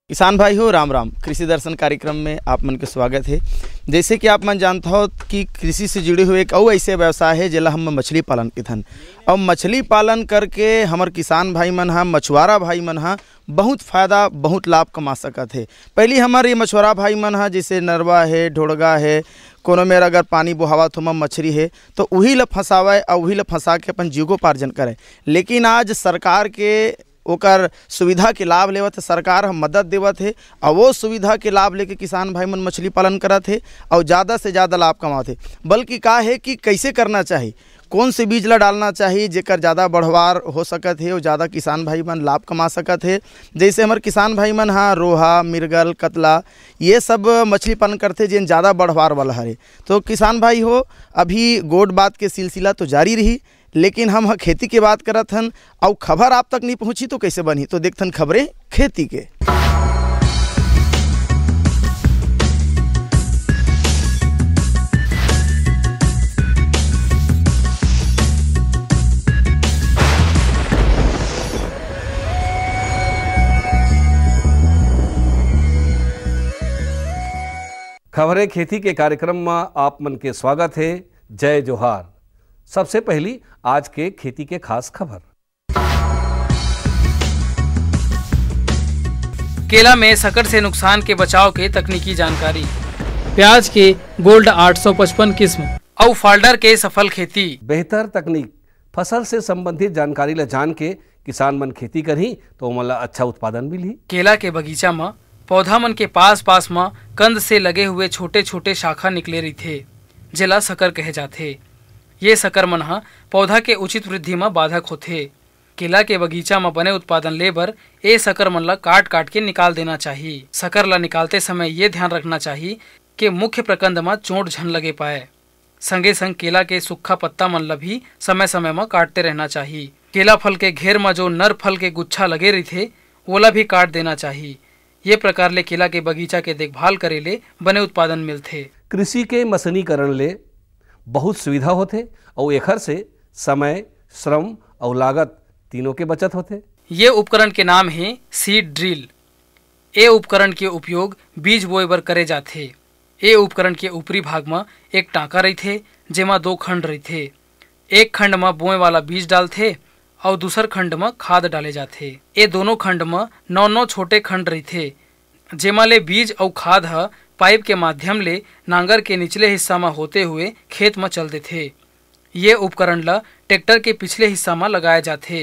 किसान भाई हो, राम राम। कृषि दर्शन कार्यक्रम में आप मन के स्वागत है। जैसे कि आप मन जानता हो कि कृषि से जुड़े हुए एक और ऐसे व्यवसाय है जिला हम मछली पालन के थन। और मछली पालन करके हमार किसान भाई मन हा, मछुआरा भाई मन हा बहुत फ़ायदा, बहुत लाभ कमा सकत है। पहली हमारे ये मछुआरा भाई मन हा जैसे नरवा है, ढोड़गा है, कोनो मेरा अगर पानी बुहावत हो मछली है तो वही ला फंसावे और वही ला फंसा के अपन जीविकोपार्जन करे। लेकिन आज सरकार के ओकर सुविधा के लाभ लेवत है, सरकार हम मदद देवत है और वो सुविधा के लाभ लेके किसान भाई मन मछली पालन करत है और ज़्यादा से ज़्यादा लाभ कमाते। बल्कि का है कि कैसे करना चाहिए, कौन से बीज ला डालना चाहिए जेकर ज़्यादा बढ़वार हो सकत है और ज़्यादा किसान भाई मन लाभ कमा सकत है। जैसे हमारे किसान भाई मन हाँ रोहा, मिर्गल, कतला ये सब मछली पालन करते जिन ज़्यादा बढ़वार वाला है। तो किसान भाई हो, अभी गोड बात के सिलसिला तो जारी रही, लेकिन हम खेती की बात करत हन और खबर आप तक नहीं पहुंची तो कैसे बनी। तो देखथन खबरें खेती के। खबरें खेती के कार्यक्रम में आप मन के स्वागत है। जय जोहार। सबसे पहली आज के खेती के खास खबर। केला में संकट से नुकसान के बचाव के तकनीकी जानकारी, प्याज के गोल्ड 855 किस्म और फाल्डर के सफल खेती। बेहतर तकनीक फसल से संबंधित जानकारी ला जान के किसान मन खेती करही तो ओमन ला अच्छा उत्पादन मिलही। केला के बगीचा में पौधा मन के पास पास में कंद से लगे हुए छोटे छोटे शाखा निकले रही थे, जेला सकर कहे जाते। ये सकर मन हा पौधा के उचित वृद्धि में बाधक होते। केला के बगीचा में बने उत्पादन ले बर ए सकर मन ला काट काट के निकाल देना चाहिए। सकर ला निकालते समय ये ध्यान रखना चाहिए कि मुख्य प्रकंद में चोट झन लगे पाए। संगे संग केला के सूखा पत्ता मन ला भी समय समय में काटते रहना चाहिए। केला फल के घेर में जो नर फल के गुच्छा लगे रही थे ओला भी काट देना चाहिए। ये प्रकार ले केला के बगीचा के देखभाल करे ले बने उत्पादन मिलते। कृषि के मशीनीकरण ले बहुत सुविधा होते और एखर से समय, श्रम और लागत तीनों के बचत होते। ये उपकरण के नाम है सीड ड्रिल। ये उपकरण के उपयोग बीज बोए बर करे जाते। ये उपकरण के ऊपरी भाग में एक टाँका रही थे जेमा 2 खंड रही थे। एक खंड में बोए वाला बीज डालते और दूसर खंड में खाद डाले जाते। ये दोनों खंड में 9 छोटे खंड रही थे जेमा ले बीज और खाद ह पाइप के माध्यम ले नांगर के निचले हिस्सा में होते हुए खेत में चलते थे। ये उपकरण ला ट्रैक्टर के पिछले हिस्सा में लगाए जाते।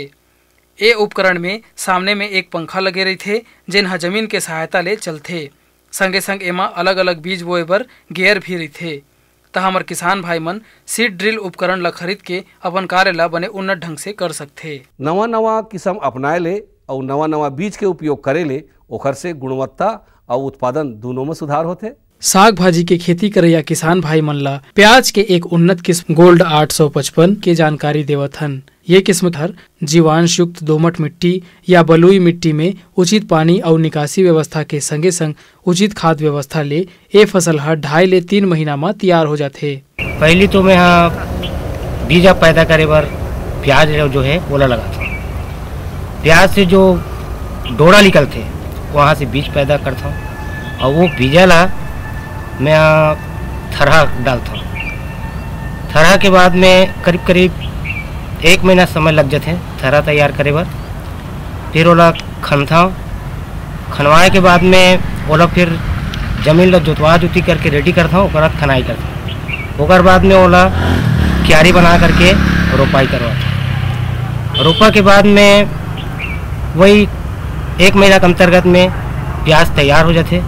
ये उपकरण में सामने में एक पंखा लगे रही थे जिन ह जमीन के सहायता ले चलते। संगे संग एमा अलग अलग बीज बोए बर गियर भी रही थे। त हमर किसान भाई मन सीड ड्रिल उपकरण ला खरीद के अपन कार्य ला बने उन्नत ढंग से कर सकते। नवा नवा किस्म अपनाए ले और नवा नवा बीज के उपयोग करे ले ओखर से गुणवत्ता और उत्पादन दोनों में सुधार होते। साग भाजी के खेती करैया किसान भाई मन ला प्याज के एक उन्नत किस्म गोल्ड 855 के जानकारी देवत हन। ये किस्म हर जीवांश युक्त दोमट मिट्टी या बलुई मिट्टी में उचित पानी और निकासी व्यवस्था के संगे संग उचित खाद व्यवस्था ले ये फसल हर 2.5 से 3 महीना में तैयार हो जाते। पहली तो मैं यहाँ बीज पैदा करे बर प्याज जो है ओला लगाता हूँ। प्याज से जो डोरा निकलते वहाँ से बीज पैदा करता हूँ और वो बीजा ला मैं थरहा डालता हूँ। थरहा के बाद में करीब करीब 1 महीना समय लग जाते हैं थरहा तैयार करे बर। फिर ओला खनता हूँ। खनवाए के बाद में ओला फिर जमीन ला जोतवा जोती करके रेडी करता हूँ। ओकर खनाई करता हूँ। ओकर बाद में ओला क्यारी बना करके रोपाई करवाता हूँ। रोपा के बाद में वही 1 महीना के अंतर्गत में प्याज तैयार हो जाते।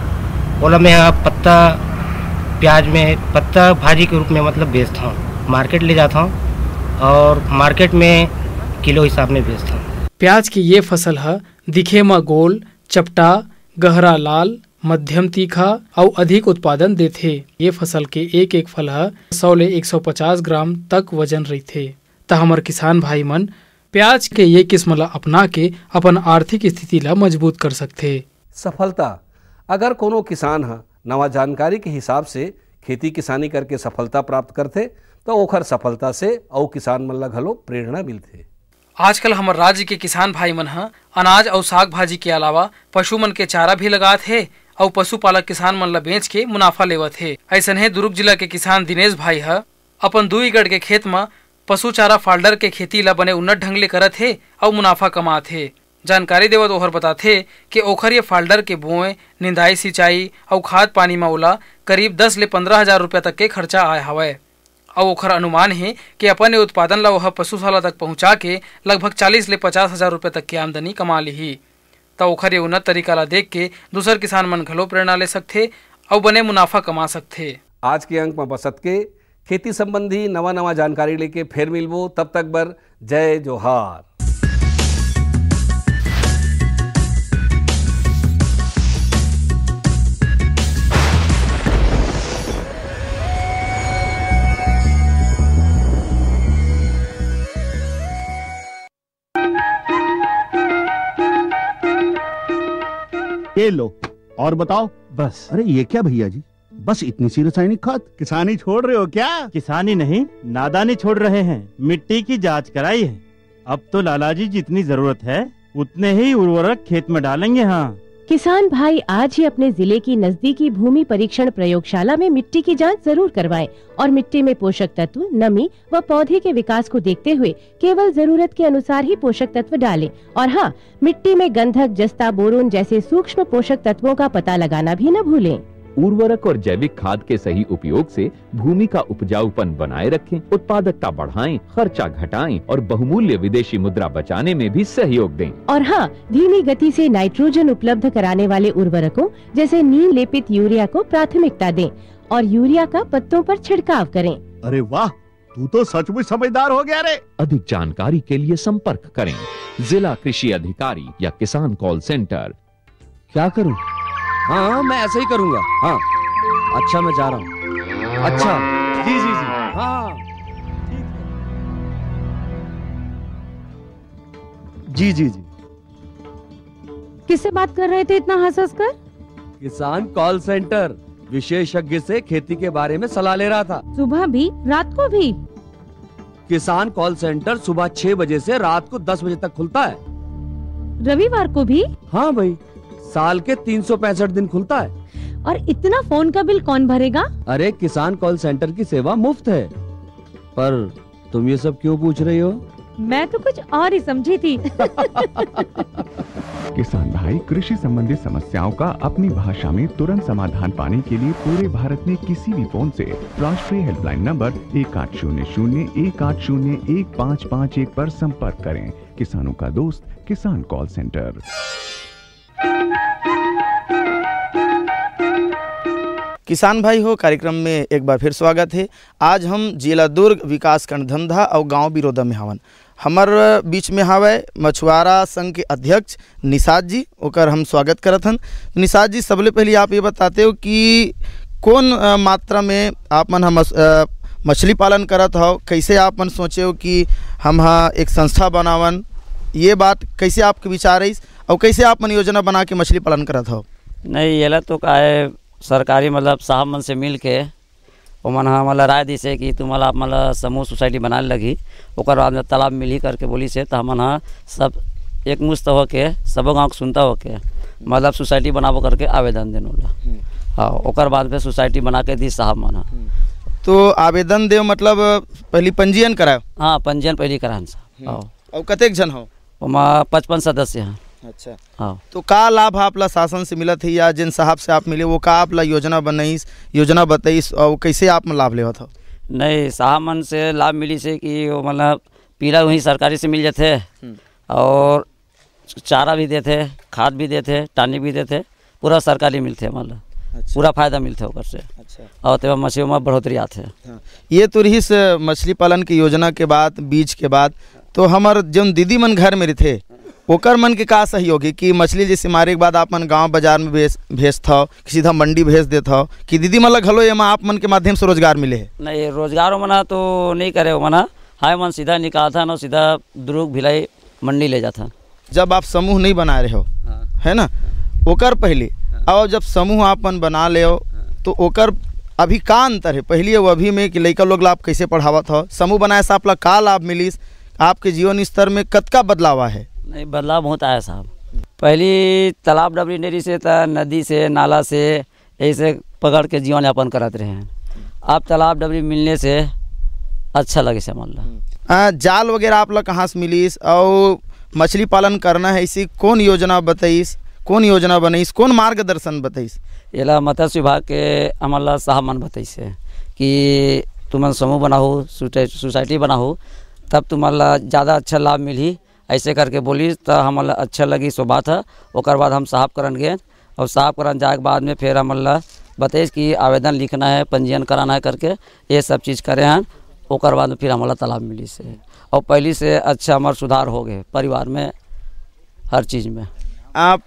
ओला मैं पत्ता प्याज में पत्ता भाजी के रूप में मतलब बेचता हूँ। मार्केट ले जाता हूँ और मार्केट में किलो हिसाब में बेचता हूँ। प्याज की ये फसल है दिखे में गोल, चपटा, गहरा लाल, मध्यम तीखा और अधिक उत्पादन देते। ये फसल के एक एक फल है 100 से 150 ग्राम तक वजन रही थे। त हमर किसान भाई मन प्याज के ये किस्म ला अपना के अपन आर्थिक स्थिति ला मजबूत कर सकते। सफलता अगर कोनो किसान है नवा जानकारी के हिसाब से खेती किसानी करके सफलता प्राप्त करते तो ओखर सफलता से और किसान मन ला घलो प्रेरणा मिलते। आजकल हमार राज्य के किसान भाई मन ह अनाज और साग भाजी के अलावा पशु मन के चारा भी लगात है और पशुपालक किसान मन ला बेच के मुनाफा लेवत है। ऐसन है दुर्ग जिला के किसान दिनेश भाई ह अपन 2 एकड़ के खेत में पशु चारा फाल्डर के खेती ला बने उन्नत ढंग ले करत है और मुनाफा कमात है। जानकारी देवत ओहर बताथे कि ओखर ये फाल्डर के बोए, निंदाई, सिंचाई और खाद पानी में ओला करीब 10 ले 15 हजार रुपया तक के खर्चा आए हवय और ओखर अनुमान है कि अपन उत्पादन ला वह पशुशाला तक पहुंचा के लगभग 40 ले 50 हजार रुपया तक की आमदनी कमा ली। तो ओखर ये उन्नत तरीका ला देख के दूसर किसान मन घलो प्रेरणा ले सकथे और बने मुनाफा कमा सकथे। आज के अंक में बसत के खेती संबंधी नवा जानकारी लेके फिर मिलबो, तब तक बर जय जोहार। ये लो और बताओ। बस। अरे ये क्या भैया जी, बस इतनी सी रासायनिक खाद? किसानी छोड़ रहे हो क्या? किसानी नहीं, नादानी छोड़ रहे हैं। मिट्टी की जांच कराई है। अब तो लाला जी जितनी जरूरत है उतने ही उर्वरक खेत में डालेंगे। हाँ, किसान भाई आज ही अपने जिले की नजदीकी भूमि परीक्षण प्रयोगशाला में मिट्टी की जांच जरूर करवाएं और मिट्टी में पोषक तत्व, नमी व पौधे के विकास को देखते हुए केवल जरूरत के अनुसार ही पोषक तत्व डालें। और हाँ, मिट्टी में गंधक, जस्ता, बोरोन जैसे सूक्ष्म पोषक तत्वों का पता लगाना भी न भूलें। उर्वरक और जैविक खाद के सही उपयोग से भूमि का उपजाऊपन बनाए रखें, उत्पादकता बढ़ाएं, खर्चा घटाएं और बहुमूल्य विदेशी मुद्रा बचाने में भी सहयोग दें। और हाँ, धीमी गति से नाइट्रोजन उपलब्ध कराने वाले उर्वरकों जैसे नीम लेपित यूरिया को प्राथमिकता दें और यूरिया का पत्तों पर छिड़काव करें। अरे वाह, तू तो सचमुच समझदार हो गया रे। अधिक जानकारी के लिए संपर्क करें जिला कृषि अधिकारी या किसान कॉल सेंटर। क्या करूं? हाँ, मैं ऐसे ही करूंगा। हाँ, अच्छा, मैं जा रहा हूँ। अच्छा, जी जी जी, हाँ, जी जी जी। किससे बात कर रहे थे इतना हंस कर? किसान कॉल सेंटर, विशेषज्ञ से खेती के बारे में सलाह ले रहा था। सुबह भी, रात को भी? किसान कॉल सेंटर सुबह 6 बजे से रात को 10 बजे तक खुलता है। रविवार को भी? हाँ भाई, साल के 365 दिन खुलता है। और इतना फोन का बिल कौन भरेगा? अरे, किसान कॉल सेंटर की सेवा मुफ्त है। पर तुम ये सब क्यों पूछ रही हो? मैं तो कुछ और ही समझी थी। किसान भाई कृषि संबंधी समस्याओं का अपनी भाषा में तुरंत समाधान पाने के लिए पूरे भारत में किसी भी फोन से राष्ट्रीय हेल्पलाइन नंबर 1800-1801-551 पर संपर्क करें। किसानों का दोस्त किसान कॉल सेंटर। किसान भाई हो कार्यक्रम में एक बार फिर स्वागत है। आज हम जिला दुर्ग विकास खंड धमधा और गांव बिरोदा में हवन। हमार बीच में हवे मछुआरा संघ के अध्यक्ष निषाद जी, ओकर हम स्वागत करत हन। निषाद जी, सबले पहले आप ये बताते हो कि कौन मात्रा में आप मन मछली पालन करत हो, कैसे आप मन सोचे हो कि हम एक संस्था बनावन, ये बात कैसे आपके विचार है और कैसे आप मन योजना बना के मछली पालन करत हो? नहीं, ये तो का है सरकारी मतलब साहब मन से मिल के वो मन मतलब राय दी से कि तुम्हारा आप मतलब समूह सोसाइटी बनाने लगी, ओकर बाद में तालाब मिली करके बोली से तो हम सब एक मुस्त हो के सब गाँव के सुनता हो के मतलब सोसाइटी बनाबो करके आवेदन देने वाला। हाँ, ओकर बाद में सोसाइटी बना के दी साहब मन। तो आवेदन दे मतलब पहली पंजीयन कराओ? हाँ, पंजीयन पहले करान साहब। और कतेक जन हो? 55 सदस्य हैं। अच्छा, हाँ। तो का लाभ आपला शासन से मिलत है या जिन साहब से आप मिले वो का आपला योजना बनाईस, योजना बताईस और कैसे आप में लाभ लेवत हो? नहीं, साहब मन से लाभ मिली से कि वो मतलब पीला वहीं सरकारी से मिल जाते और चारा भी देते, खाद भी देते, टानिक भी देते, पूरा सरकारी मिलते मतलब। अच्छा। पूरा फायदा मिलते ओकर से। अच्छा। और तो मछली में बढ़ोतरी आते हैं। हाँ। ये तो रही मछली पालन की योजना के बाद, बीज के बाद तो हमार जो दीदी मन घर में थे ओकर मन के का सहयोग है कि मछली जैसे मारे के बाद आप मन गाँव बाजार में भेजता हो कि सीधा मंडी भेज देता हो कि दीदी मन घलो ये आप मन के माध्यम से रोजगार मिले है? नहीं, रोजगार मना तो नहीं करे मना, हाय मन सीधा निकालता ना, सीधा दुर्ग भिलाई मंडी ले जाता। जब आप समूह नहीं बना रहे हो, है ना, ओकर पहले और जब समूह आप मन बना ले हो तो ओकर अभी का अंतर है पहले वो अभी में कि लड़का लोग लाभ कैसे पढ़ावत हो? समूह बनाए से आप का लाभ मिलीस आपके जीवन स्तर में कतका बदलाव है? नहीं, बदलाव बहुत आया साहब। पहली तालाब डबरी नेरी से नदी से नाला से ऐसे पकड़ के जीवन यापन करते रहे हैं। अब तालाब डबरी मिलने से अच्छा लगे से मान जाल वगैरह आप लोग कहाँ से मिलीस और मछली पालन करना है इसी कौन योजना बताइस, कौन योजना बनाइस, कौन मार्गदर्शन बताइस? ये मत्स्य विभाग के हमारा साहब मन बताइस कि तुम समूह बनाओ, सोसाइटी बनाओ, तब तुम्हारा ज़्यादा अच्छा लाभ मिली, ऐसे करके बोली तो हमारा अच्छा लगी। सो बात है। ओकर बाद हम साहब करन गए और साहब करन जाए के बाद में फिर हमारा बताइस कि आवेदन लिखना है, पंजीयन कराना है करके ये सब चीज़ करे हैं। ओकर बाद में फिर हमारा तालाब मिली से और पहले से अच्छा हमारा सुधार हो गए परिवार में, हर चीज़ में। आप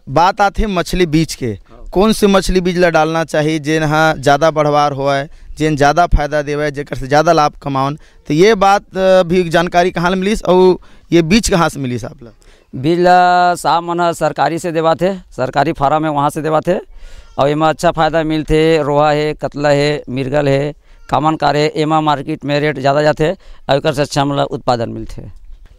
बात आते मछली बीज के, कौन से मछली बीज ला डालना चाहिए जेन हाँ ज़्यादा बढ़वार हुआ है, जेन ज़्यादा फायदा देवे, जेकर से ज़्यादा लाभ कमावन, तो ये बात भी जानकारी कहाँ मिली और ये बीज कहाँ से मिली साहब? बीज साहब मन सरकारी से देवा थे, सरकारी फार्म है वहाँ से देवा थे और इमा अच्छा फ़ायदा मिलते। रोहा है, कतला है, मिर्गल है, कामन कार है, एमा मार्केट में रेट ज़्यादा जाते और एक से अच्छा मतलब उत्पादन मिलते।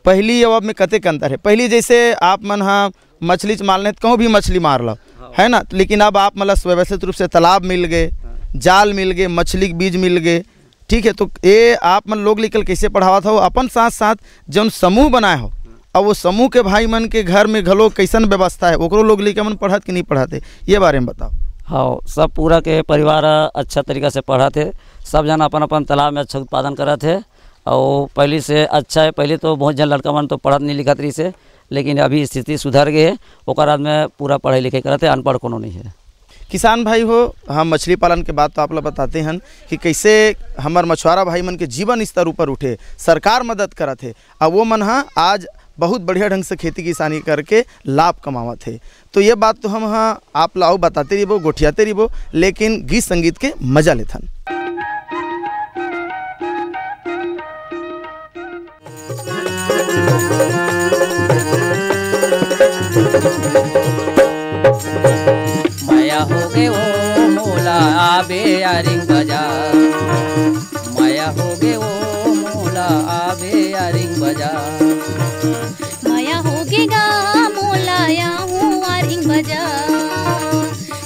पहली अब में कतेक अंतर है? पहली जैसे आप मन हाँ मछली मार लें कहूँ भी मछली मार लो है ना, लेकिन अब आप मतलब व्यवस्थित रूप से तालाब मिल गए, जाल मिल गए, मछली के बीज मिल गए, ठीक है। तो ये आप मन लोग निकल कैसे पढ़ावा था अपन साथ साथ जौन समूह बनाए हो और वो समूह के भाई मन के घर में घलो कैसन व्यवस्था है, ओकरो लोग लेके मन पढ़त कि नहीं पढ़ाते, ये बारे में बताओ। हाँ, सब पूरा के परिवार अच्छा तरीका से पढ़ाते, सब जन अपन अपन तालाब में अच्छा उत्पादन करते थे और पहले से अच्छा है। पहले तो बहुत जन लड़का मन तो पढ़त नहीं लिखत रही से, लेकिन अभी स्थिति सुधर गई है। ओकर बाद में पूरा पढ़ाई लिखाई करते, अनपढ़ कोनो नहीं है। किसान भाई हो, हम मछली पालन के बाद तो आप लोग बताते हैं कि कैसे हमार मछुआरा भाई मन के जीवन स्तर ऊपर उठे, सरकार मदद करत है और वो मन हाँ आज बहुत बढ़िया ढंग से खेती किसानी करके लाभ कमावत है। तो ये बात तो हम हाँ आप लाओ बताते रहिबो, गोठियाते रहिबो, लेकिन गीत संगीत के मजा लेथन। माया हो गे ओ मोला आबे यारिंग बाजार, माया हो गे ओ मोला आबे यारिंग बाजार, माया हो गे गा मोला या हूँ वारिंग बाजार,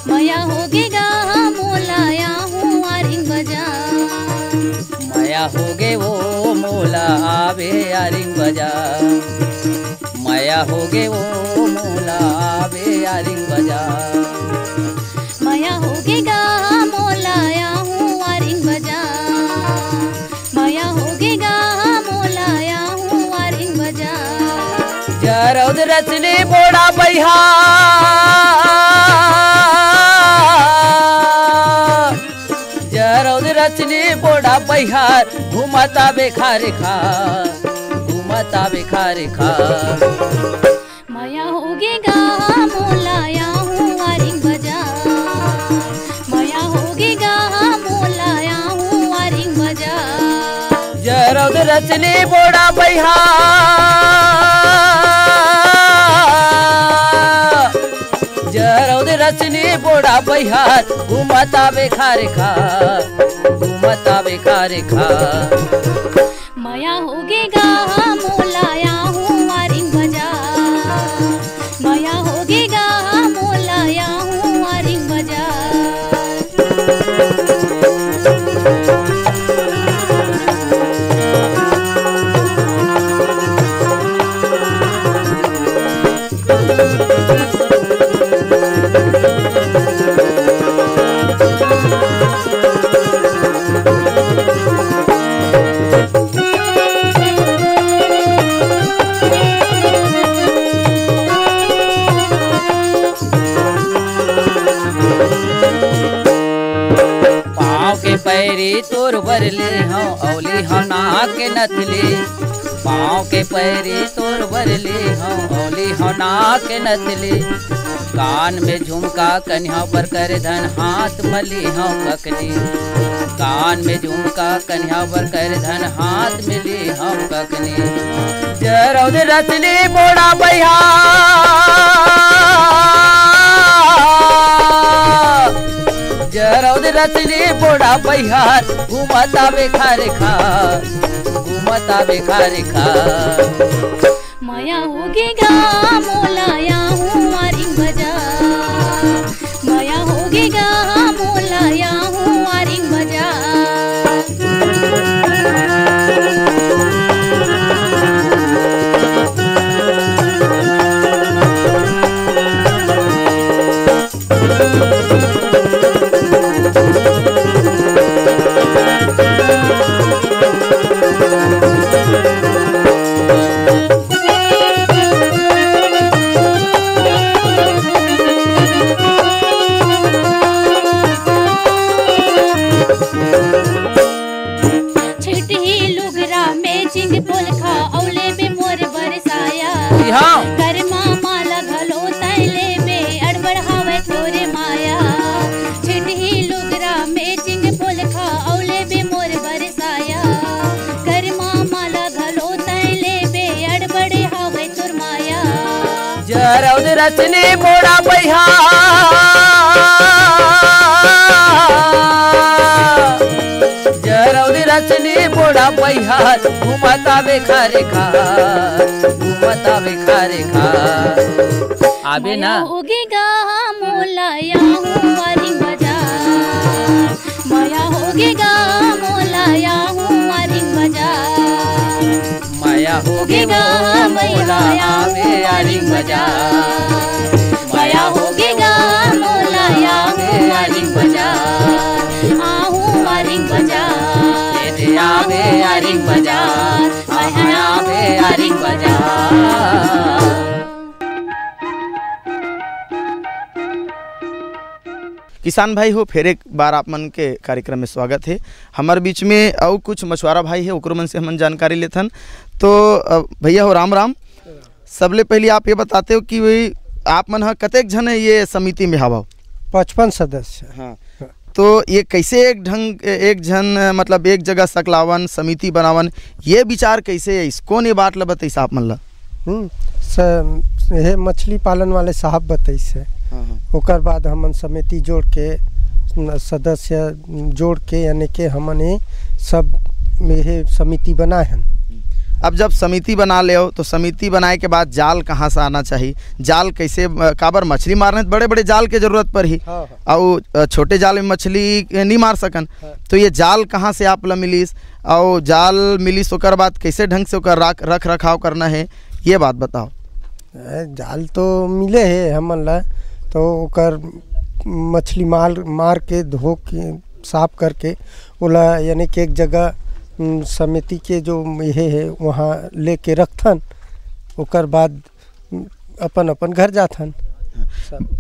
माया हो गे गा मोला या हूँ वारिंग बाजार, माया हो गे ओ मोला आबे यारिंग बाजार, माया हो गे ओ मोला आबे यारिंग बाजार, माया हो गे गा मोला या हूँ वारिंग बाजार, माया हो गे गा मोला या हूँ वारिंग बाजार। जरौद रचने बोड़ा बैहा, जरौद रचने बोड़ा बैहार, घुमता बेखारे खा, घुमता बेखारे खा। माया हो गे गा मोला या हूँ वारिंग बाजार, माया हो गे गा मोला या हूँ वारिंग बाजार। जरौद रचने बोड़ा बैहा, जरौद रचने बोड़ा बैहार, घुमता बेखारे खा, घुमता बेखारे खा। माया हो गे गा मोला या हूँ वारिंग बाजार, माया हो गे गा मोला या हूँ वारिंग बाजार। पैरी तोर बरले हूँ औली हूँ नाक के नथली, पाँव के पैरी तोर बरले हूँ औली हूँ नाक के नथली, कान में झुमका कन्या पर कर धन हाथ मली हूँ ककली, कान में झुमका कन्या पर कर धन हाथ मिली हूँ ककली। जरौद रचली बोड़ा बैहा, जरौद रचली बोड़ा बैहार, घुमता बेखारे खा, घूमता बेखारे खा माया होगेगा मोलाया हूँ आरिंग बाजार माया होगेगा मोलाया हूँ आरिंग बाजार रचने मोड़ा बैहा जरौदी रचने मोड़ा बैहा घूमता बेखारे खा घूमता बेखारे खा आबे ना होगेगा मोलाया हूँ आरिंग बाजार माया होगेगा मोलाया हूँ आरिंग बाजार माया होगेगा मोलाया में आरिंग बाजार माया होगेगा मोलाया में आरिंग बाजार आहूँ आरिंग बाजार तेरे आवे आरिंग बाजार आवे आरिंग बाजार। किसान भाई हो फिर एक बार आप मन के कार्यक्रम में स्वागत है। हमारे बीच में और कुछ मछुआरा भाई है ओकरो मन से हम जानकारी लेथन। तो भैया हो राम राम। सबले पहले आप ये बताते हो कि वही आप मन हा कतेक जन है ये समिति में हवा? 55 सदस्य। हाँ, तो ये कैसे एक जन मतलब एक जगह सकलावन समिति बनावन ये विचार कैसे है? कौन ये बात ला बताइस आप मन ला? ये मछली पालन वाले साहब बताइस है। ओकर बाद हमन समिति जोड़ के सदस्य जोड़ के यानी कि हमने सब ये समिति बनाए हैं। अब जब समिति बना ले हो तो समिति बनाए के बाद जाल कहाँ से आना चाहिए? जाल कैसे काबर मछली मारने बड़े बड़े जाल के जरूरत पर ही और छोटे जाल में मछली नहीं मार सकन। तो ये जाल कहाँ से आप ला मिलीस और जाल मिलीस ओकर बाद कैसे ढंग से ओकर रख रखाव करना है ये बात बताओ। जाल तो मिले है हमन ला तो ओकर मछली मार के धो के साफ करके ओला यानी कि एक जगह समिति के जो ये है वहाँ लेके रखथन ओकर बाद अपन अपन घर जाथन।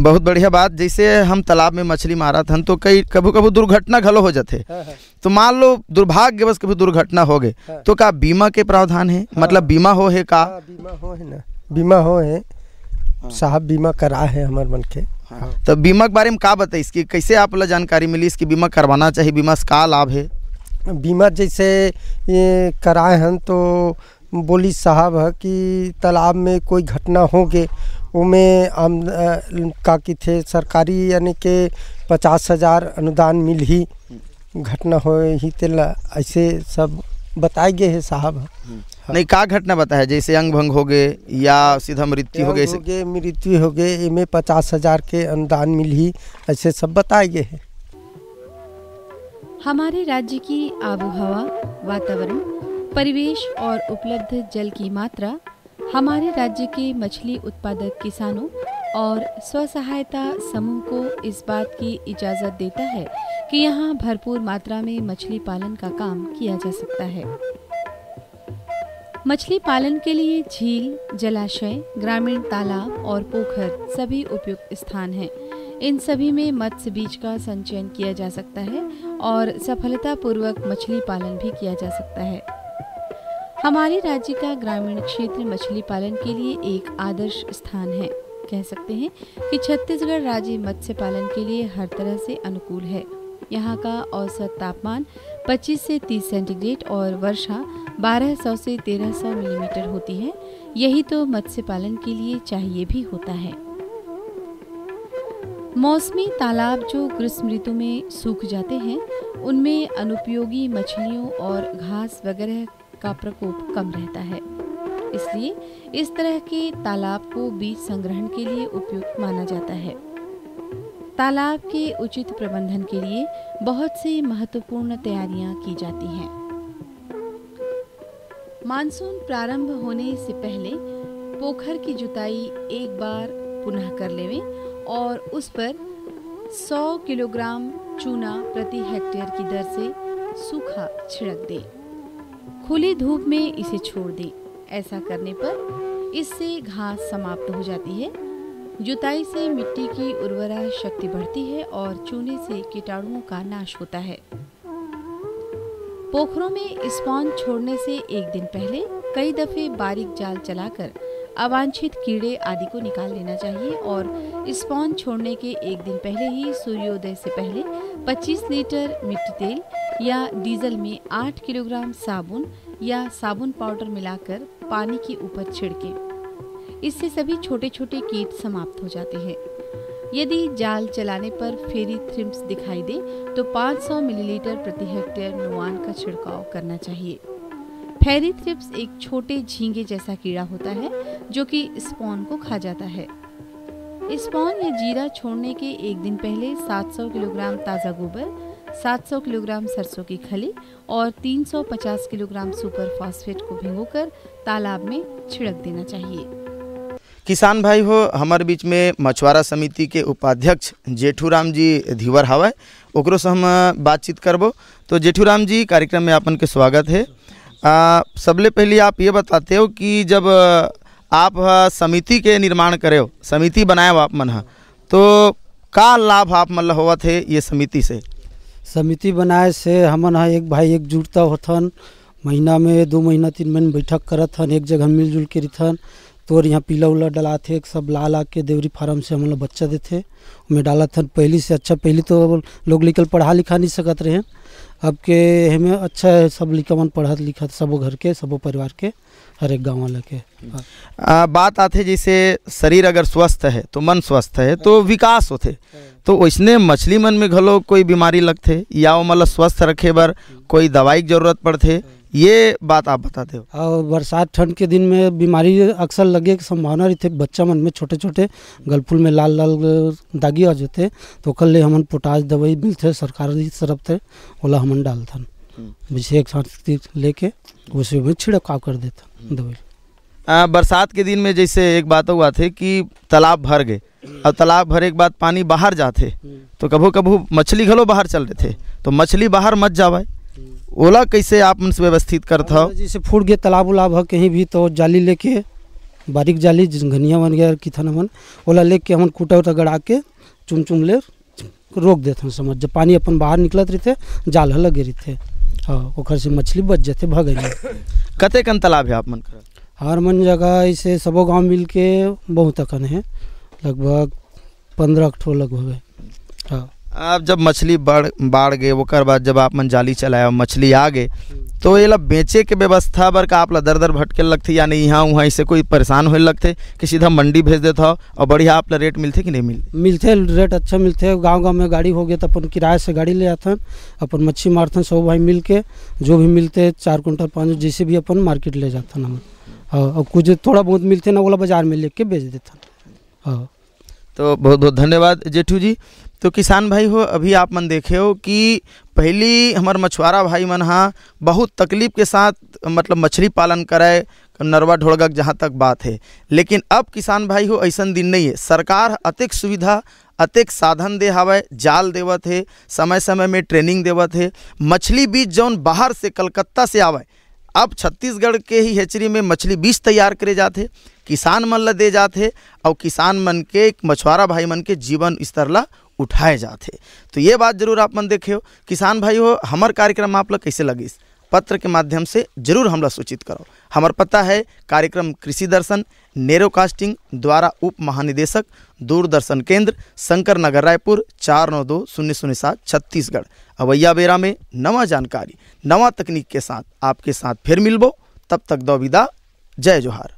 बहुत बढ़िया बात। जैसे हम तालाब में मछली मारा थन तो कई कभी दुर्घटना घलो हो जाते। तो मान लो दुर्भाग्यवश कभी दुर्घटना हो गए तो का बीमा के प्रावधान है? मतलब बीमा हो है का? बीमा हो है ना, बीमा हो है साहब, बीमा करा है हमार मन के। तो बीमा के बारे में का बताइस कि कैसे आप ला जानकारी मिली कि बीमा करवाना चाहिए? बीमा से का लाभ है? बीमा जैसे ये कराए हैं तो बोली साहब है कि तालाब में कोई घटना हो गए उमें का कि थे सरकारी यानी कि 50,000 अनुदान मिल ही घटना हो ही तेला ऐसे सब बताए गए है साहब। नहीं का घटना बताया जैसे अंग भंग हो गए या सीधा मृत्यु हो गए? मृत्यु हो गए इनमें 50,000 के अनुदान मिल ही ऐसे सब बताए गए हैं। हमारे राज्य की आबोहवा, वातावरण, परिवेश और उपलब्ध जल की मात्रा हमारे राज्य के मछली उत्पादक किसानों और स्वसहायता समूह को इस बात की इजाज़त देता है कि यहाँ भरपूर मात्रा में मछली पालन का काम किया जा सकता है। मछली पालन के लिए झील, जलाशय, ग्रामीण तालाब और पोखर सभी उपयुक्त स्थान हैं। इन सभी में मत्स्य बीज का संचयन किया जा सकता है और सफलतापूर्वक मछली पालन भी किया जा सकता है। हमारे राज्य का ग्रामीण क्षेत्र मछली पालन के लिए एक आदर्श स्थान है। कह सकते हैं कि छत्तीसगढ़ राज्य मत्स्य पालन के लिए हर तरह से अनुकूल है। यहाँ का औसत तापमान 25 से 30 सेंटीग्रेड और वर्षा 1200 से 1300 मिलीमीटर होती है। यही तो मत्स्य पालन के लिए चाहिए भी होता है। मौसमी तालाब जो ग्रीष्म ऋतु में सूख जाते हैं उनमें अनुपयोगी मछलियों और घास वगैरह का प्रकोप कम रहता है। इसलिए इस तरह के तालाब को बीज संग्रहण के लिए उपयुक्त माना जाता है। तालाब के उचित प्रबंधन के लिए बहुत सी महत्वपूर्ण तैयारियां की जाती हैं। मानसून प्रारंभ होने से पहले पोखर की जुताई एक बार पुनः कर लेवें और उस पर 100 किलोग्राम चूना प्रति हेक्टेयर की दर से सूखा छिड़क दें। खुली धूप में इसे छोड़ दें। ऐसा करने पर इससे घास समाप्त हो जाती है। जुताई से मिट्टी की उर्वरा शक्ति बढ़ती है और चूने से कीटाणुओं का नाश होता है। पोखरों में स्पॉन छोड़ने से एक दिन पहले कई दफे बारीक जाल चलाकर अवांछित कीड़े आदि को निकाल लेना चाहिए और स्पॉन छोड़ने के एक दिन पहले ही सूर्योदय से पहले 25 लीटर मिट्टी तेल या डीजल में 8 किलोग्राम साबुन या साबुन पाउडर मिलाकर पानी के ऊपर छिड़कें। इससे सभी छोटे छोटे कीट समाप्त हो जाते हैं। यदि जाल चलाने पर फेरी थ्रिप्स दिखाई दे तो 500 मिलीलीटर प्रति हेक्टेयर नोआन का छिड़काव करना चाहिए। फेरी थ्रिप्स एक छोटे झींगे जैसा कीड़ा होता है जो कि स्पॉन को खा जाता है। स्पॉन या जीरा छोड़ने के एक दिन पहले 700 किलोग्राम ताज़ा गोबर, 700 किलोग्राम सरसों की खली और 350 किलोग्राम सुपर फॉस्फेट को भिगोकर तालाब में छिड़क देना चाहिए। किसान भाई हो, हमारे बीच में मछुआरा समिति के उपाध्यक्ष जेठूराम जी धीवर हवय, ओकरो से हम बातचीत करबो। तो जेठूराम जी, कार्यक्रम में आपन के स्वागत है। सबले पहले आप ये बताते हो कि जब आप समिति के निर्माण करे हो, समिति बनाए हो आप मन हा, तो का लाभ आप मतलब होवा थे ये समिति से? समिति बनाए से हमन हा एक भाई एकजुटता होथन, महीना में 2 महीना 3 महीना बैठक करत हन, एक जगह मिलजुल के रहथन। तो यहाँ पीला उला डलाते सब ला के देवरी फार्म से हम लोग बच्चा देते उनमें डालत हन। पहली से अच्छा, पहली तो लोग लिखल पढ़ा लिखा नहीं सकत रहे, अब के हमें अच्छा है, सब लिखा पढ़ा लिखा सबो घर के सबो परिवार के हर एक गाँव वाले के। बात आते जैसे शरीर अगर स्वस्थ है तो मन स्वस्थ है तो विकास होते, तो वैसने मछली मन में घलो कोई बीमारी लगते या वो मतलब स्वस्थ रखे बर कोई दवाई की जरूरत पड़ते, ये बात आप बताते हो? और बरसात ठंड के दिन में बीमारी अक्सर लगे की संभावना रहती है। बच्चा मन में छोटे छोटे गलफुल में लाल लाल दागी आ जाते, तो कल हमन पोटाश दवाई मिलते सरकारी तरफ से, ओला हमन डालथन विशेष साथ लेके उसे में छिड़काव कर देता दवाई। बरसात के दिन में जैसे एक बात हुआ थे कि तालाब भर गए और तालाब भरे के बाद पानी बाहर जाते, तो कभू कभू मछली घलो बाहर चल रहे थे, तो मछली बाहर मत जावे, ओला कैसे आप उनसे व्यवस्थित करता हो? जैसे फूट गए तालाब उलाब है कहीं भी तो जाली लेके, बारीक जाली घनिया बन गया किथन हमन ओला लेके हमन कूटा उटा गड़ा के चुम चुम ले रोक देते हैं। समझ जब पानी अपन बाहर निकलत रहते जाल लगे रहते, हाँ ओकर से मछली बच जाते भगे। कते कन तालाब है आप मन कर? हर मन जगह ऐसे सबो गाँव मिल के बहुत अकन है, लगभग 15 ठो लगभग है। हाँ, आप जब मछली बाढ़ गए ओकर बाद जब आप मन जाली चलाया मछली आ गए, तो ये ला बेचे के व्यवस्था बर का आप ला दर दर भटके लगते या नहीं यहाँ वहाँ से कोई परेशान होने लगते कि सीधा मंडी भेज देता हो और बढ़िया आप ला रेट मिलते कि नहीं मिलते? मिलते, रेट अच्छा मिलते। गांव गांव में गाड़ी हो गया तो अपन किराए से गाड़ी ले आथन, अपन मच्छी मारथन सब भाई मिल के, जो भी मिलते 4 क्विंटल 5 जैसे भी अपन मार्केट ले जाथन हम। और कुछ थोड़ा बहुत मिलते ना ओला बाजार में लेके बेच देथन। हाँ, तो बहुत बहुत धन्यवाद जेठू जी। तो किसान भाई हो, अभी आप मन देखे हो कि पहली हमार मछुआरा भाई मन हाँ बहुत तकलीफ के साथ मतलब मछली पालन कराए, नरवा ढोड़गा जहाँ तक बात है, लेकिन अब किसान भाई हो ऐसा दिन नहीं है। सरकार अतेक सुविधा अतेक साधन दे हवे, जाल देवत है, समय समय में ट्रेनिंग देवत है। मछली बीज जौन बाहर से कलकत्ता से आवे, अब छत्तीसगढ़ के ही हेचरी में मछली बीज तैयार करे जाते, किसान मन ला दे जाते और किसान मन के मछुआरा भाई मन के जीवन स्तर ला उठाए जाते। तो ये बात जरूर आप मन देखे हो। किसान भाई हो, हमार कार्यक्रम आप लोग कैसे लगिस पत्र के माध्यम से जरूर हमला सूचित करो। हमार पता है कार्यक्रम कृषि दर्शन नेरोकास्टिंग द्वारा उप महानिदेशक दूरदर्शन केंद्र शंकर नगर रायपुर 492007 छत्तीसगढ़। अवैया बेरा में नवा जानकारी नवा तकनीक के साथ आपके साथ फिर मिलबो, तब तक दो विदा, जय जोहार।